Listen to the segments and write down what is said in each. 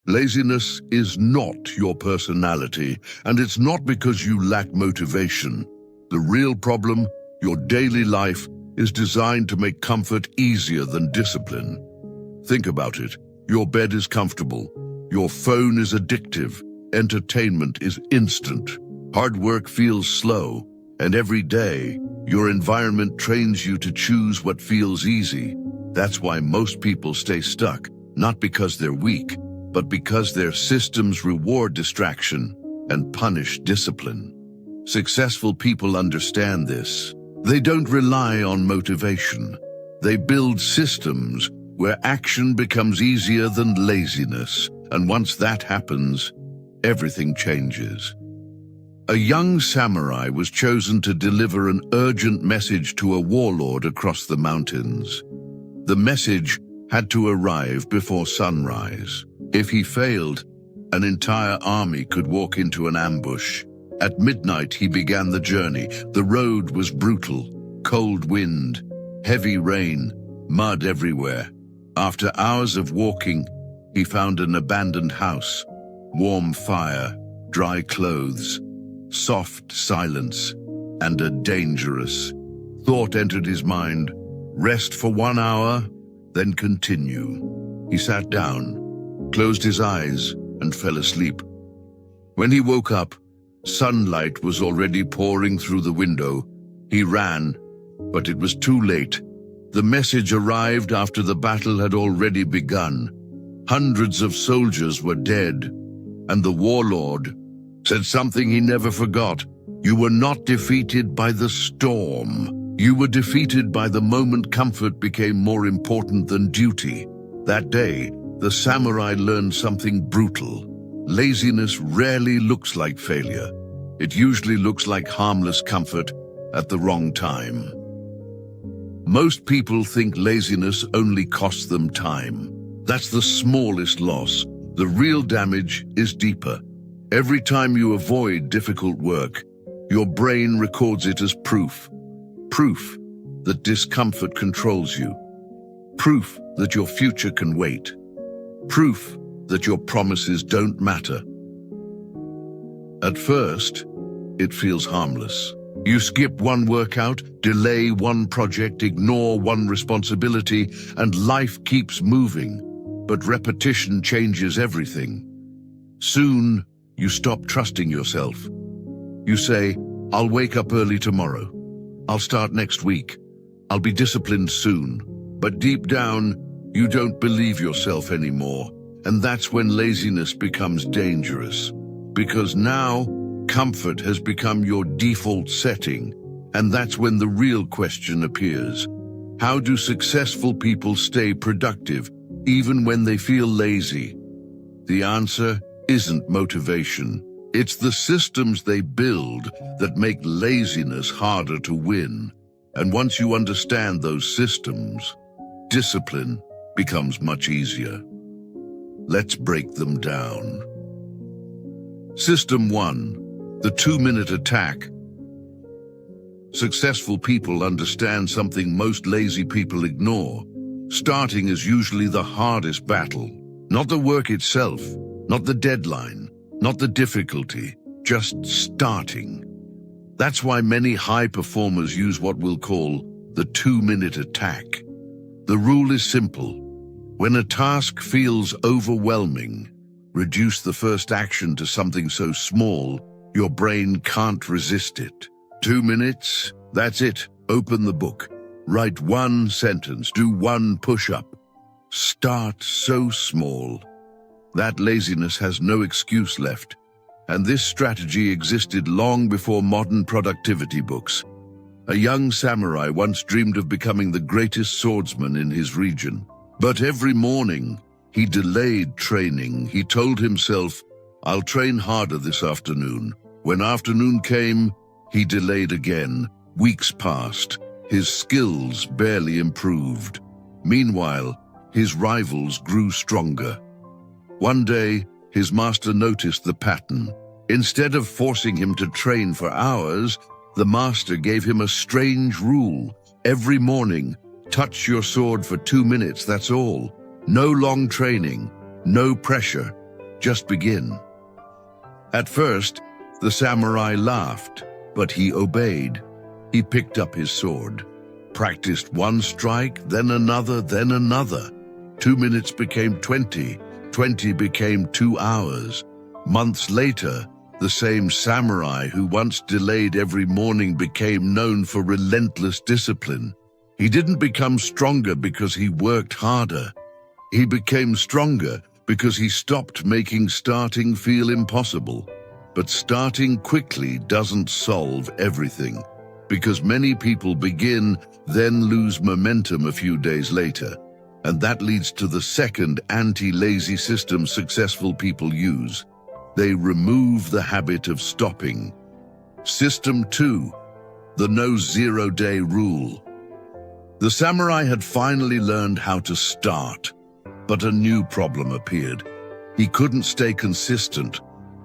Laziness is not your personality, and it's not because you lack motivation. The real problem, your daily life, is designed to make comfort easier than discipline. Think about it. Your bed is comfortable. Your phone is addictive. Entertainment is instant. Hard work feels slow. And every day, your environment trains you to choose what feels easy. That's why most people stay stuck, not because they're weak, but because their systems reward distraction and punish discipline. Successful people understand this. They don't rely on motivation. They build systems where action becomes easier than laziness. And once that happens, everything changes. A young samurai was chosen to deliver an urgent message to a warlord across the mountains. The message had to arrive before sunrise. If he failed, an entire army could walk into an ambush. At midnight, he began the journey. The road was brutal. Cold wind, heavy rain, mud everywhere. After hours of walking, he found an abandoned house, warm fire, dry clothes, soft silence, and a dangerous thought entered his mind. Rest for 1 hour, then continue. He sat down, closed his eyes, and fell asleep. When he woke up, sunlight was already pouring through the window. He ran, but it was too late. The message arrived after the battle had already begun. Hundreds of soldiers were dead, and the warlord said something he never forgot. You were not defeated by the storm. You were defeated by the moment comfort became more important than duty. That day, the samurai learned something brutal. Laziness rarely looks like failure. It usually looks like harmless comfort at the wrong time. Most people think laziness only costs them time. That's the smallest loss. The real damage is deeper. Every time you avoid difficult work, your brain records it as proof. Proof that discomfort controls you. Proof that your future can wait. Proof that your promises don't matter. At first, it feels harmless. You skip one workout, delay one project, ignore one responsibility, and life keeps moving. But repetition changes everything. Soon, you stop trusting yourself. You say, I'll wake up early tomorrow. I'll start next week. I'll be disciplined soon. But deep down, you don't believe yourself anymore. And that's when laziness becomes dangerous. Because now, comfort has become your default setting. And that's when the real question appears. How do successful people stay productive, even when they feel lazy? The answer isn't motivation. It's the systems they build that make laziness harder to win. And once you understand those systems, discipline becomes much easier. Let's break them down. System 1, the 2-minute attack. Successful people understand something most lazy people ignore. Starting is usually the hardest battle. Not the work itself, not the deadline, not the difficulty, just starting. That's why many high performers use what we'll call the 2-minute attack. The rule is simple. When a task feels overwhelming, reduce the first action to something so small, your brain can't resist it. 2 minutes, that's it. Open the book. Write 1 sentence, do 1 push-up. Start so small. That laziness has no excuse left. And this strategy existed long before modern productivity books. A young samurai once dreamed of becoming the greatest swordsman in his region. But every morning, he delayed training. He told himself, I'll train harder this afternoon. When afternoon came, he delayed again. Weeks passed. His skills barely improved. Meanwhile, his rivals grew stronger. One day, his master noticed the pattern. Instead of forcing him to train for hours, the master gave him a strange rule. Every morning, touch your sword for 2 minutes, that's all. No long training, no pressure, Just begin. At first, the samurai laughed, but he obeyed. He picked up his sword, practiced one strike, then another, then another. 2 minutes became 20, 20 became 2 hours. Months later, the same samurai who once delayed every morning became known for relentless discipline. He didn't become stronger because he worked harder. He became stronger because he stopped making starting feel impossible. But starting quickly doesn't solve everything, because many people begin, then lose momentum a few days later. And that leads to the second anti-lazy system successful people use. They remove the habit of stopping. System 2, the no 0-day rule. The samurai had finally learned how to start, but a new problem appeared. He couldn't stay consistent.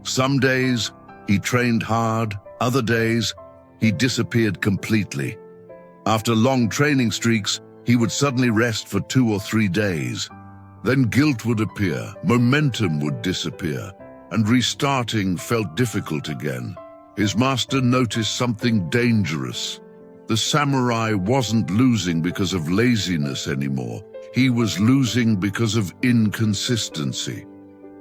Some days, he trained hard. Other days, he disappeared completely. After long training streaks, he would suddenly rest for 2 or 3 days. Then guilt would appear, momentum would disappear, and restarting felt difficult again. His master noticed something dangerous. The samurai wasn't losing because of laziness anymore. He was losing because of inconsistency.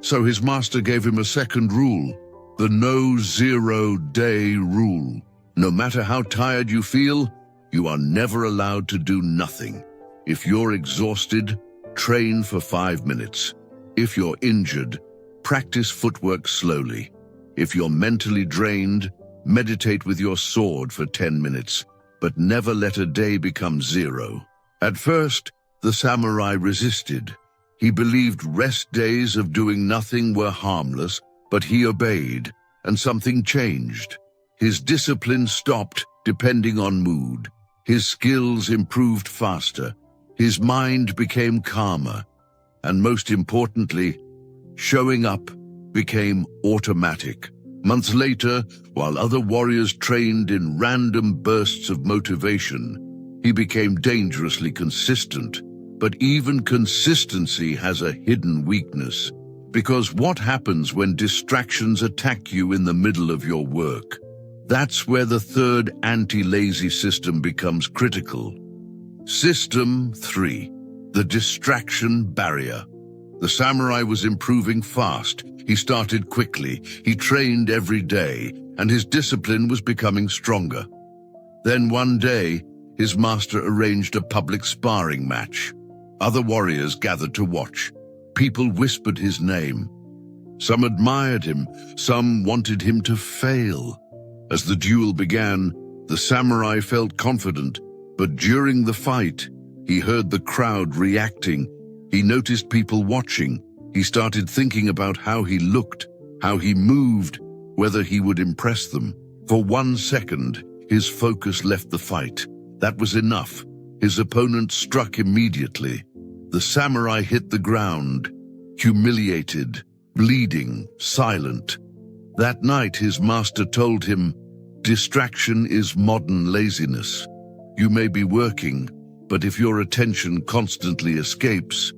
So his master gave him a second rule, the no 0-day rule. No matter how tired you feel, you are never allowed to do nothing. If you're exhausted, train for 5 minutes. If you're injured, practice footwork slowly. If you're mentally drained, meditate with your sword for 10 minutes. But never let a day become 0. At first, the samurai resisted. He believed rest days of doing nothing were harmless, but he obeyed, and something changed. His discipline stopped depending on mood. His skills improved faster. His mind became calmer. And most importantly, showing up became automatic. Months later, while other warriors trained in random bursts of motivation, he became dangerously consistent. But even consistency has a hidden weakness. Because what happens when distractions attack you in the middle of your work? That's where the third anti-lazy system becomes critical. System 3, the distraction barrier. The samurai was improving fast. He started quickly, he trained every day, and his discipline was becoming stronger. Then one day, his master arranged a public sparring match. Other warriors gathered to watch. People whispered his name. Some admired him, some wanted him to fail. As the duel began, the samurai felt confident, but during the fight, he heard the crowd reacting. He noticed people watching. He started thinking about how he looked, how he moved, whether he would impress them. For 1 second, his focus left the fight. That was enough. His opponent struck immediately. The samurai hit the ground, humiliated, bleeding, silent. That night, his master told him, "Distraction is modern laziness. You may be working, but if your attention constantly escapes,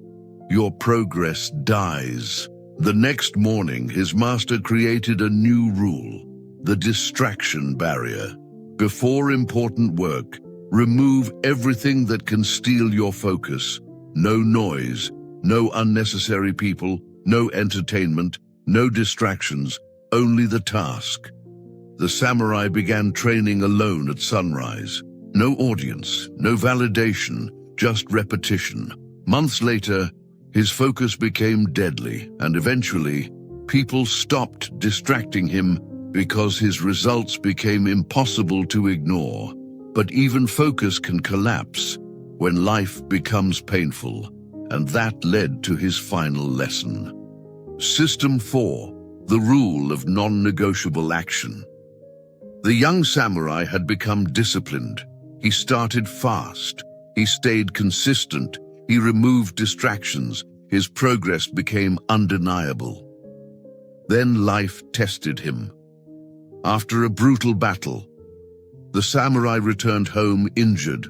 your progress dies." The next morning, his master created a new rule, the distraction barrier. Before important work, remove everything that can steal your focus. No noise, no unnecessary people, no entertainment, no distractions, only the task. The samurai began training alone at sunrise. No audience, no validation, just repetition. Months later, his focus became deadly, and eventually, people stopped distracting him because his results became impossible to ignore. But even focus can collapse when life becomes painful, and that led to his final lesson. System 4, the rule of non-negotiable action. The young samurai had become disciplined. He started fast. He stayed consistent. He removed distractions. His progress became undeniable. Then life tested him. After a brutal battle, the samurai returned home injured.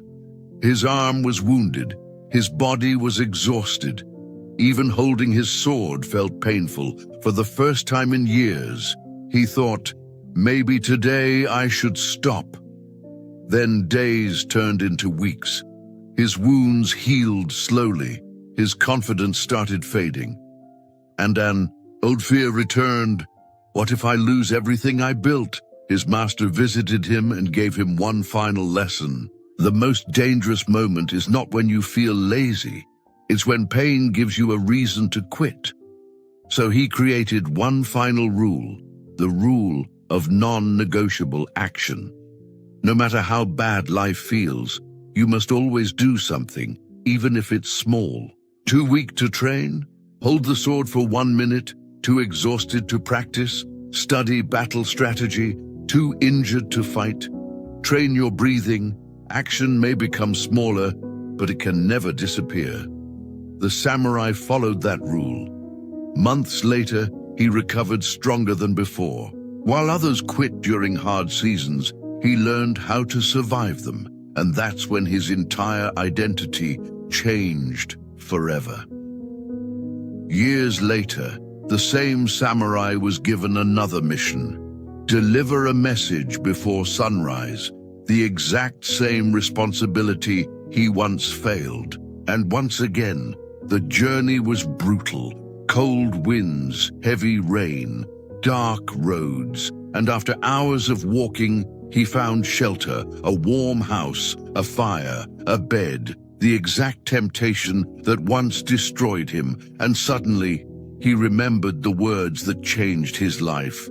His arm was wounded. His body was exhausted. Even holding his sword felt painful for the first time in years. He thought, maybe today I should stop. Then days turned into weeks. His wounds healed slowly. His confidence started fading. And an old fear returned. What if I lose everything I built? His master visited him and gave him one final lesson. The most dangerous moment is not when you feel lazy. It's when pain gives you a reason to quit. So he created one final rule, the rule of non-negotiable action. No matter how bad life feels, you must always do something, even if it's small. Too weak to train? Hold the sword for 1 minute. Too exhausted to practice? Study battle strategy. Too injured to fight? Train your breathing. Action may become smaller, but it can never disappear. The samurai followed that rule. Months later, he recovered stronger than before. While others quit during hard seasons, he learned how to survive them, and that's when his entire identity changed forever. Years later, the same samurai was given another mission: deliver a message before sunrise, the exact same responsibility he once failed. And once again, the journey was brutal. Cold winds, heavy rain, dark roads, and after hours of walking, he found shelter, a warm house, a fire, a bed, the exact temptation that once destroyed him, and suddenly he remembered the words that changed his life.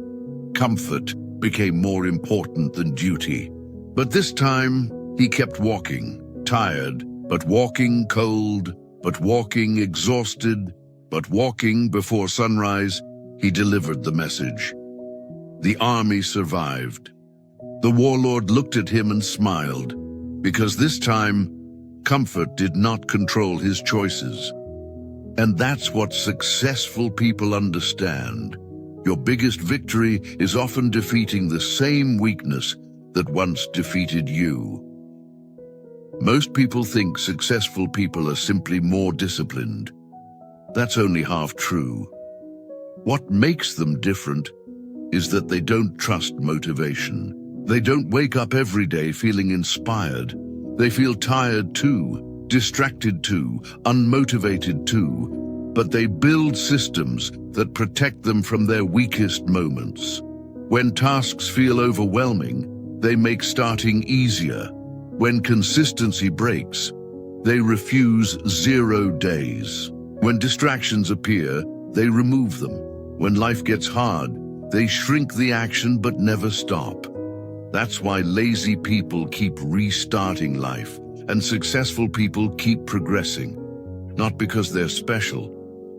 Comfort became more important than duty. But this time, he kept walking, tired, but walking cold, but walking exhausted, but walking before sunrise. He delivered the message. The army survived. The warlord looked at him and smiled, because this time, comfort did not control his choices. And that's what successful people understand. Your biggest victory is often defeating the same weakness that once defeated you. Most people think successful people are simply more disciplined. That's only half true. What makes them different is that they don't trust motivation. They don't wake up every day feeling inspired. They feel tired too, distracted too, unmotivated too, but they build systems that protect them from their weakest moments. When tasks feel overwhelming, they make starting easier. When consistency breaks, they refuse 0 days. When distractions appear, they remove them. When life gets hard, they shrink the action but never stop. That's why lazy people keep restarting life, and successful people keep progressing. Not because they're special,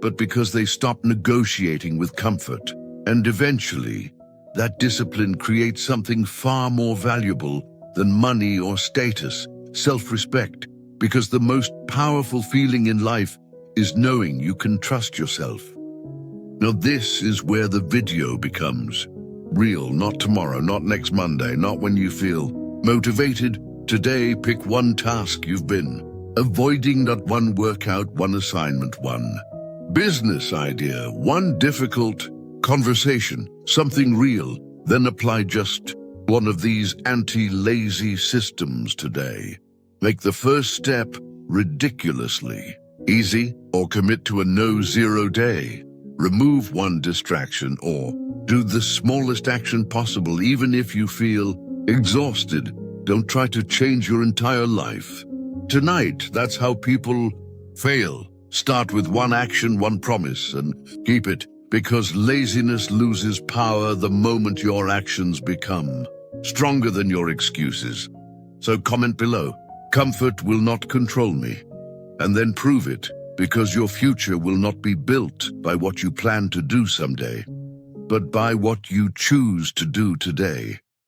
but because they stop negotiating with comfort. And eventually, that discipline creates something far more valuable than money or status, self-respect, because the most powerful feeling in life is knowing you can trust yourself. Now this is where the video becomes real, not tomorrow, not next Monday, not when you feel motivated. Today, pick one task you've been avoiding, not one workout, one assignment, one business idea, one difficult conversation, something real. Then apply just one of these anti-lazy systems today. Make the first step ridiculously easy, or commit to a no-0 day. Remove one distraction or do the smallest action possible, even if you feel exhausted. Don't try to change your entire life. Tonight, that's how people fail. Start with one action, one promise, and keep it, because laziness loses power the moment your actions become stronger than your excuses. So comment below, comfort will not control me, and then prove it, because your future will not be built by what you plan to do someday, but by what you choose to do today.